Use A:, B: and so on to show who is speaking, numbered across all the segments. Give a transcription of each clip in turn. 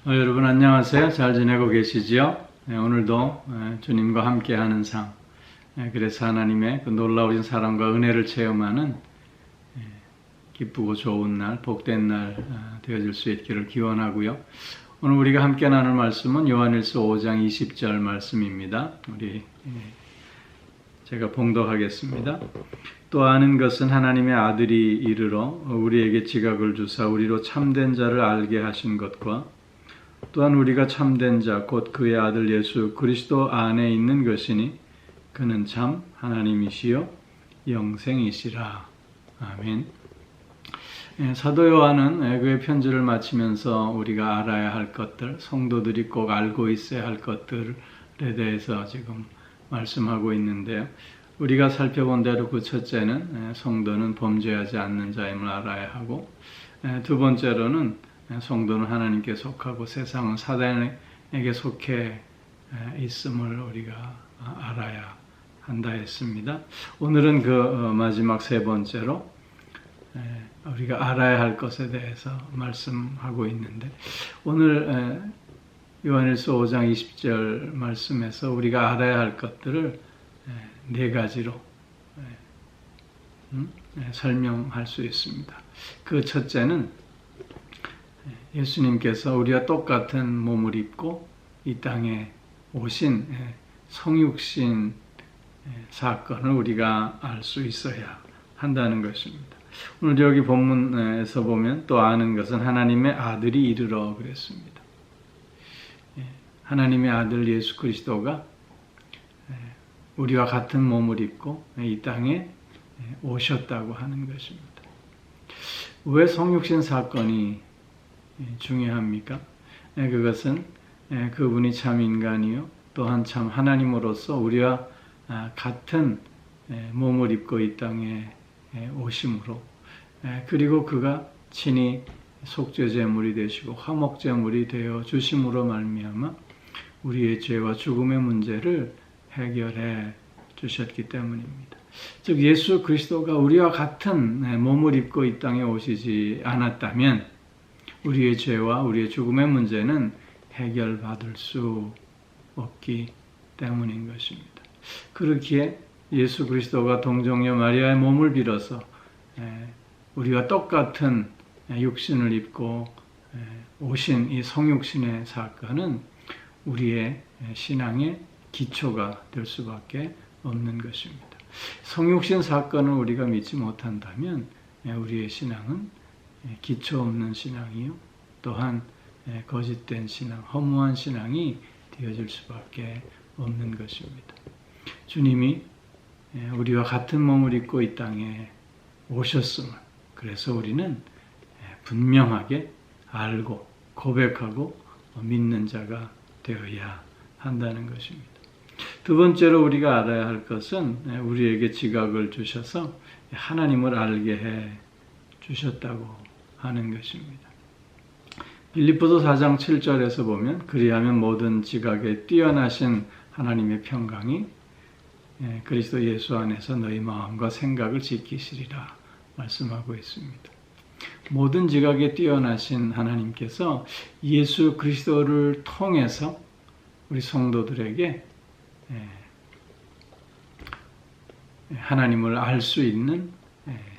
A: 여러분 안녕하세요. 잘 지내고 계시지요? 오늘도 주님과 함께하는 삶, 그래서 하나님의 그 놀라우신 사랑과 은혜를 체험하는 기쁘고 좋은 날, 복된 날 되어질 수 있기를 기원하고요. 오늘 우리가 함께 나눌 말씀은 요한일서 5장 20절 말씀입니다. 제가 봉독하겠습니다. 또 아는 것은 하나님의 아들이 이르러 우리에게 지각을 주사 우리로 참된 자를 알게 하신 것과 또한 우리가 참된 자 곧 그의 아들 예수 그리스도 안에 있는 것이니 그는 참 하나님이시요 영생이시라. 아멘. 사도 요한은 그의 편지를 마치면서 우리가 알아야 할 것들, 성도들이 꼭 알고 있어야 할 것들에 대해서 지금 말씀하고 있는데요. 우리가 살펴본 대로 그 첫째는 성도는 범죄하지 않는 자임을 알아야 하고, 두 번째로는 성도는 하나님께 속하고 세상은 사단에게 속해 있음을 우리가 알아야 한다 했습니다. 오늘은 그 마지막 세 번째로 우리가 알아야 할 것에 대해서 말씀하고 있는데, 오늘 요한일서 5장 20절 말씀에서 우리가 알아야 할 것들을 네 가지로 설명할 수 있습니다. 그 첫째는 예수님께서 우리와 똑같은 몸을 입고 이 땅에 오신 성육신 사건을 우리가 알 수 있어야 한다는 것입니다. 오늘 여기 본문에서 보면 또 아는 것은 하나님의 아들이 이르러 그랬습니다. 하나님의 아들 예수 그리스도가 우리와 같은 몸을 입고 이 땅에 오셨다고 하는 것입니다. 왜 성육신 사건이 중요합니까? 그것은 그분이 참 인간이요 또한 참 하나님으로서 우리와 같은 몸을 입고 이 땅에 오심으로, 그리고 그가 친히 속죄제물이 되시고 화목제물이 되어 주심으로 말미암아 우리의 죄와 죽음의 문제를 해결해 주셨기 때문입니다. 즉 예수 그리스도가 우리와 같은 몸을 입고 이 땅에 오시지 않았다면 우리의 죄와 우리의 죽음의 문제는 해결받을 수 없기 때문인 것입니다. 그렇기에 예수 그리스도가 동정녀 마리아의 몸을 빌어서 우리와 똑같은 육신을 입고 오신 이 성육신의 사건은 우리의 신앙의 기초가 될 수밖에 없는 것입니다. 성육신 사건을 우리가 믿지 못한다면 우리의 신앙은 기초 없는 신앙이요 또한 거짓된 신앙, 허무한 신앙이 되어질 수밖에 없는 것입니다. 주님이 우리와 같은 몸을 입고 이 땅에 오셨음을, 그래서 우리는 분명하게 알고 고백하고 믿는 자가 되어야 한다는 것입니다. 두 번째로 우리가 알아야 할 것은 우리에게 지각을 주셔서 하나님을 알게 해 주셨다고 하는 것입니다. 빌립보서 4장 7절에서 보면 그리하면 모든 지각에 뛰어나신 하나님의 평강이 그리스도 예수 안에서 너희 마음과 생각을 지키시리라 말씀하고 있습니다. 모든 지각에 뛰어나신 하나님께서 예수 그리스도를 통해서 우리 성도들에게 하나님을 알 수 있는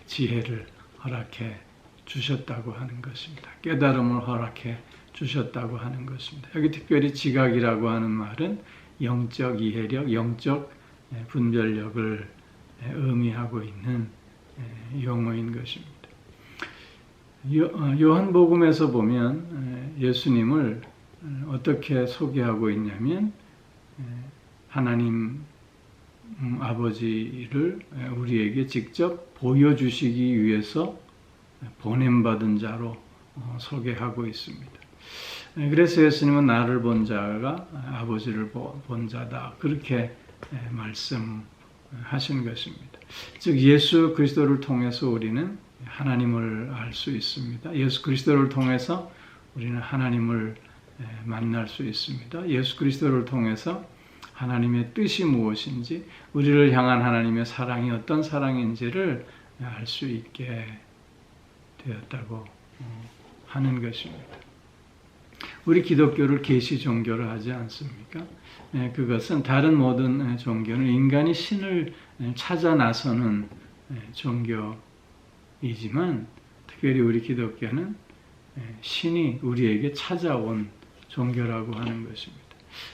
A: 지혜를 허락해 주셨다고 하는 것입니다. 깨달음을 허락해 주셨다고 하는 것입니다. 여기 특별히 지각이라고 하는 말은 영적 이해력, 영적 분별력을 의미하고 있는 용어인 것입니다. 요한복음에서 보면 예수님을 어떻게 소개하고 있냐면 하나님 아버지를 우리에게 직접 보여주시기 위해서 보냄받은 자로 소개하고 있습니다. 그래서 예수님은 나를 본 자가 아버지를 본 자다, 그렇게 말씀하신 것입니다. 즉 예수 그리스도를 통해서 우리는 하나님을 알 수 있습니다. 예수 그리스도를 통해서 우리는 하나님을 만날 수 있습니다. 예수 그리스도를 통해서 하나님의 뜻이 무엇인지, 우리를 향한 하나님의 사랑이 어떤 사랑인지를 알 수 있게 되었다고 하는 것입니다. 우리 기독교를 계시 종교로 하지 않습니까? 그것은 다른 모든 종교는 인간이 신을 찾아 나서는 종교이지만 특별히 우리 기독교는 신이 우리에게 찾아온 종교라고 하는 것입니다.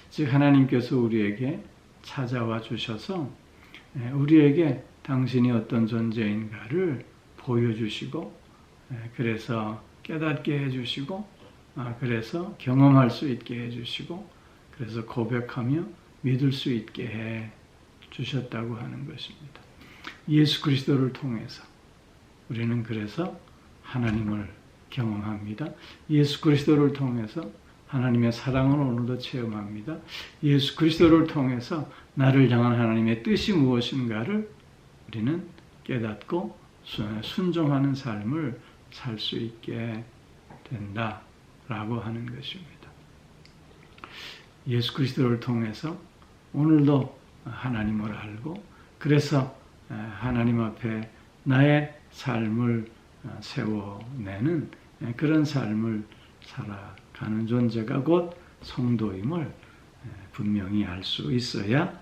A: 즉 하나님께서 우리에게 찾아와 주셔서 우리에게 당신이 어떤 존재인가를 보여주시고 그래서 깨닫게 해주시고 그래서 경험할 수 있게 해주시고 그래서 고백하며 믿을 수 있게 해 주셨다고 하는 것입니다. 예수 그리스도를 통해서 우리는 그래서 하나님을 경험합니다. 예수 그리스도를 통해서 하나님의 사랑을 오늘도 체험합니다. 예수 그리스도를 통해서 나를 향한 하나님의 뜻이 무엇인가를 우리는 깨닫고 순종하는 삶을 살 수 있게 된다라고 하는 것입니다. 예수 그리스도를 통해서 오늘도 하나님을 알고 그래서 하나님 앞에 나의 삶을 세워내는 그런 삶을 살아가는 존재가 곧 성도임을 분명히 알 수 있어야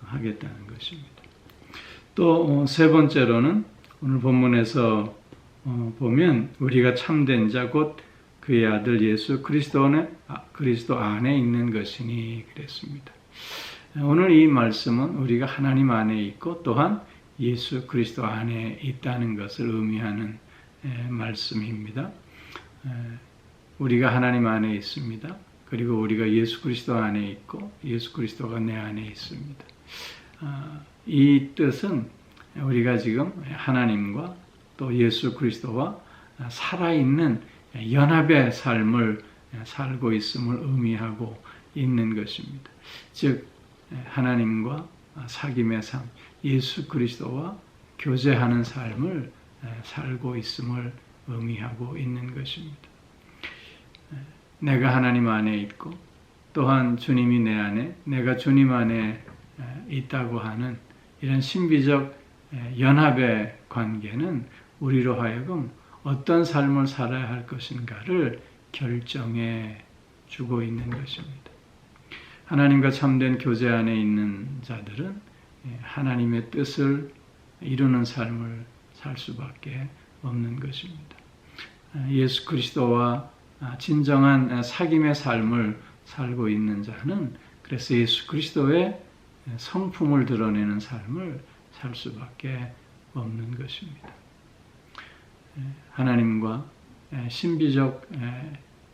A: 하겠다는 것입니다. 또 세 번째로는 오늘 본문에서 보면 우리가 참된 자 곧 그의 아들 예수 그리스도 안에 있는 것이니 그랬습니다. 오늘 이 말씀은 우리가 하나님 안에 있고 또한 예수 그리스도 안에 있다는 것을 의미하는 말씀입니다. 우리가 하나님 안에 있습니다. 그리고 우리가 예수 그리스도 안에 있고 예수 그리스도가 내 안에 있습니다. 이 뜻은 우리가 지금 하나님과 또 예수 그리스도와 살아있는 연합의 삶을 살고 있음을 의미하고 있는 것입니다. 즉 하나님과 사귐의 삶, 예수 그리스도와 교제하는 삶을 살고 있음을 의미하고 있는 것입니다. 내가 하나님 안에 있고 또한 주님이 내 안에, 내가 주님 안에 있다고 하는 이런 신비적 연합의 관계는 우리로 하여금 어떤 삶을 살아야 할 것인가를 결정해 주고 있는 것입니다. 하나님과 참된 교제 안에 있는 자들은 하나님의 뜻을 이루는 삶을 살 수밖에 없는 것입니다. 예수 그리스도와 진정한 사귐의 삶을 살고 있는 자는 그래서 예수 그리스도의 성품을 드러내는 삶을 살 수밖에 없는 것입니다. 하나님과 신비적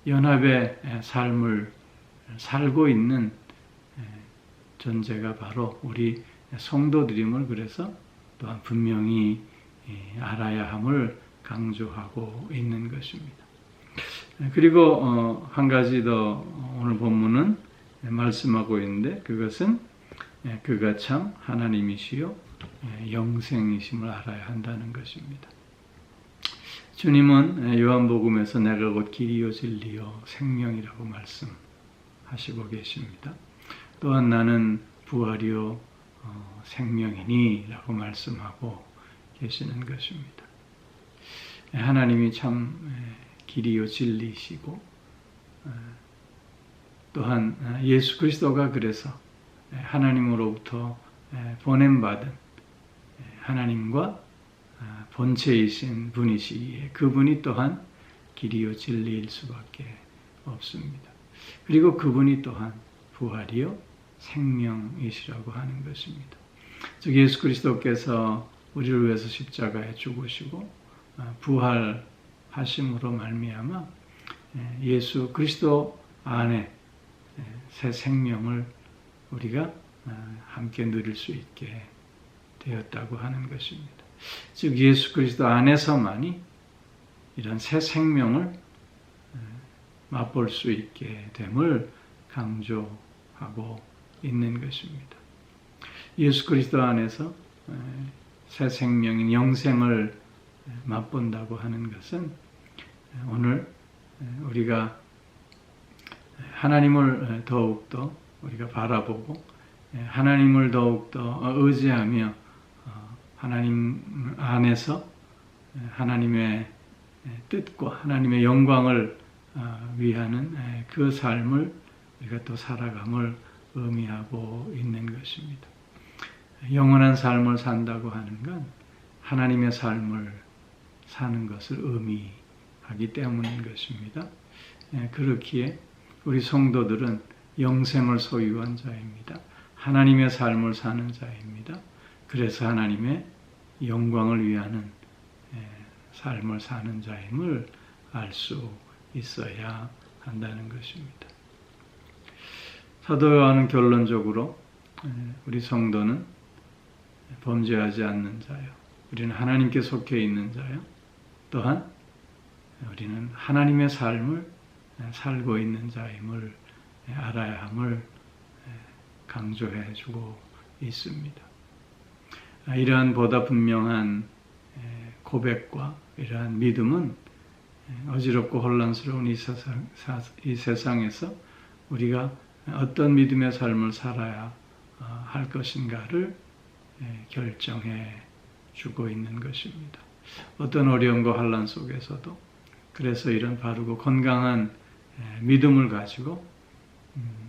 A: 연합의 삶을 살고 있는 존재가 바로 우리 성도들임을 그래서 또한 분명히 알아야 함을 강조하고 있는 것입니다. 그리고 한 가지 더 오늘 본문은 말씀하고 있는데 그것은 그가 참 하나님이시요 영생이심을 알아야 한다는 것입니다. 주님은 요한복음에서 내가 곧 길이요 진리요 생명이라고 말씀하시고 계십니다. 또한 나는 부활이요 생명이니 라고 말씀하고 계시는 것입니다. 하나님이 참 길이요 진리이시고 또한 예수 그리스도가 그래서 하나님으로부터 보냄받은 하나님과 본체이신 분이시기에 그분이 또한 길이요 진리일 수밖에 없습니다. 그리고 그분이 또한 부활이요 생명이시라고 하는 것입니다. 즉 예수 그리스도께서 우리를 위해서 십자가에 죽으시고 부활하심으로 말미암아 예수 그리스도 안에 새 생명을 우리가 함께 누릴 수 있게 되었다고 하는 것입니다. 즉 예수 그리스도 안에서만이 이런 새 생명을 맛볼 수 있게 됨을 강조하고 있는 것입니다. 예수 그리스도 안에서 새 생명인 영생을 맛본다고 하는 것은 오늘 우리가 하나님을 더욱더 우리가 바라보고 하나님을 더욱더 의지하며 하나님 안에서 하나님의 뜻과 하나님의 영광을 위하는 그 삶을 우리가 또 살아감을 의미하고 있는 것입니다. 영원한 삶을 산다고 하는 건 하나님의 삶을 사는 것을 의미하기 때문인 것입니다. 그렇기에 우리 성도들은 영생을 소유한 자입니다. 하나님의 삶을 사는 자입니다. 그래서 하나님의 영광을 위하는 삶을 사는 자임을 알 수 있어야 한다는 것입니다. 사도 요한은 결론적으로 우리 성도는 범죄하지 않는 자요. 우리는 하나님께 속해 있는 자요. 또한 우리는 하나님의 삶을 살고 있는 자임을 알아야 함을 강조해 주고 있습니다. 이러한 보다 분명한 고백과 이러한 믿음은 어지럽고 혼란스러운 이 세상에서 우리가 어떤 믿음의 삶을 살아야 할 것인가를 결정해 주고 있는 것입니다. 어떤 어려움과 혼란 속에서도 그래서 이런 바르고 건강한 믿음을 가지고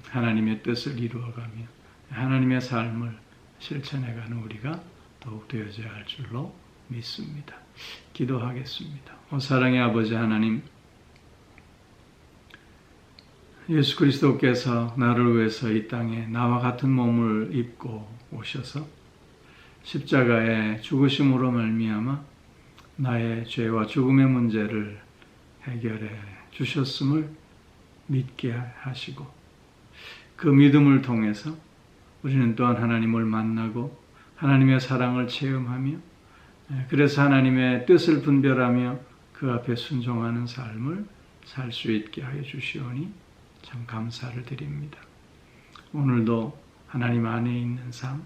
A: 하나님의 뜻을 이루어가며 하나님의 삶을 실천해가는 우리가 더욱 되어져야 할 줄로 믿습니다. 기도하겠습니다. 사랑의 아버지 하나님, 예수 그리스도께서 나를 위해서 이 땅에 나와 같은 몸을 입고 오셔서 십자가의 죽으심으로 말미암아 나의 죄와 죽음의 문제를 해결해 주셨음을 믿게 하시고 그 믿음을 통해서 우리는 또한 하나님을 만나고 하나님의 사랑을 체험하며 그래서 하나님의 뜻을 분별하며 그 앞에 순종하는 삶을 살 수 있게 하여 주시오니 참 감사를 드립니다. 오늘도 하나님 안에 있는 삶,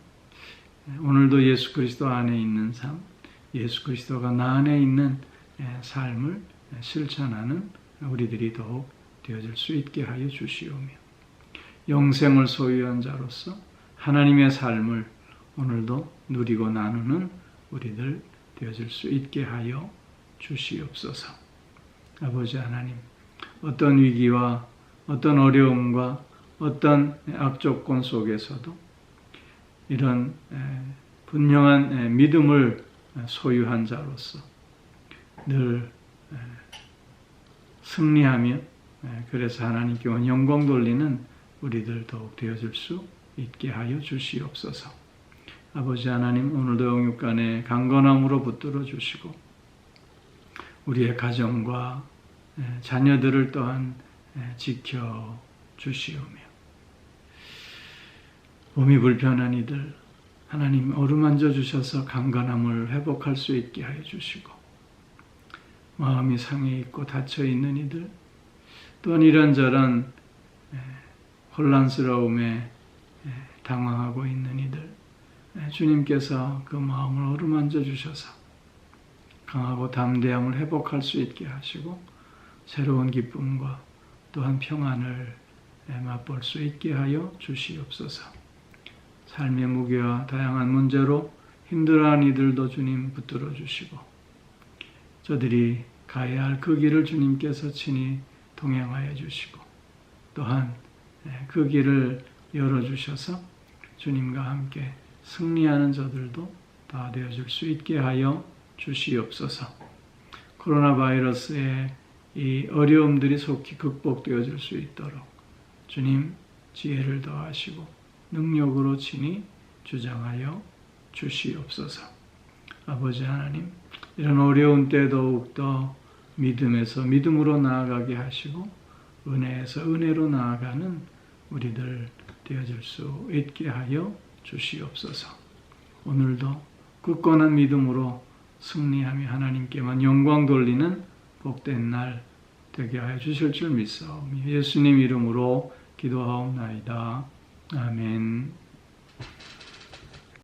A: 오늘도 예수 그리스도 안에 있는 삶, 예수 그리스도가 나 안에 있는 삶을 실천하는 우리들이 더욱 되어질 수 있게 하여 주시오며 영생을 소유한 자로서 하나님의 삶을 오늘도 누리고 나누는 우리들 되어질 수 있게 하여 주시옵소서. 아버지 하나님, 어떤 위기와 어떤 어려움과 어떤 악조건 속에서도 이런 분명한 믿음을 소유한 자로서 늘 승리하며 그래서 하나님께 영광 돌리는 우리들 더욱 되어질 수 있게 하여 주시옵소서. 아버지 하나님, 오늘도 영육간에 강건함으로 붙들어 주시고 우리의 가정과 자녀들을 또한 지켜 주시오며 몸이 불편한 이들 하나님 어루만져 주셔서 강건함을 회복할 수 있게 하여 주시고 마음이 상해 있고 닫혀 있는 이들 또한 이런저런 혼란스러움에 당황하고 있는 이들 주님께서 그 마음을 어루만져 주셔서 강하고 담대함을 회복할 수 있게 하시고 새로운 기쁨과 또한 평안을 맛볼 수 있게 하여 주시옵소서. 삶의 무게와 다양한 문제로 힘들어하는 이들도 주님 붙들어 주시고 저들이 가야 할 그 길을 주님께서 친히 동행하여 주시고 또한 그 길을 열어주셔서 주님과 함께 승리하는 저들도 다 되어줄 수 있게 하여 주시옵소서. 코로나 바이러스의 이 어려움들이 속히 극복되어질 수 있도록 주님 지혜를 더하시고 능력으로 친히 주장하여 주시옵소서. 아버지 하나님, 이런 어려운 때 더욱더 믿음에서 믿음으로 나아가게 하시고 은혜에서 은혜로 나아가는 우리들 되어질 수 있게 하여 주시옵소서. 오늘도 굳건한 믿음으로 승리하며 하나님께만 영광 돌리는 복된 날 되게 하여 주실 줄 믿사오며 예수님 이름으로 기도하옵나이다. 아멘.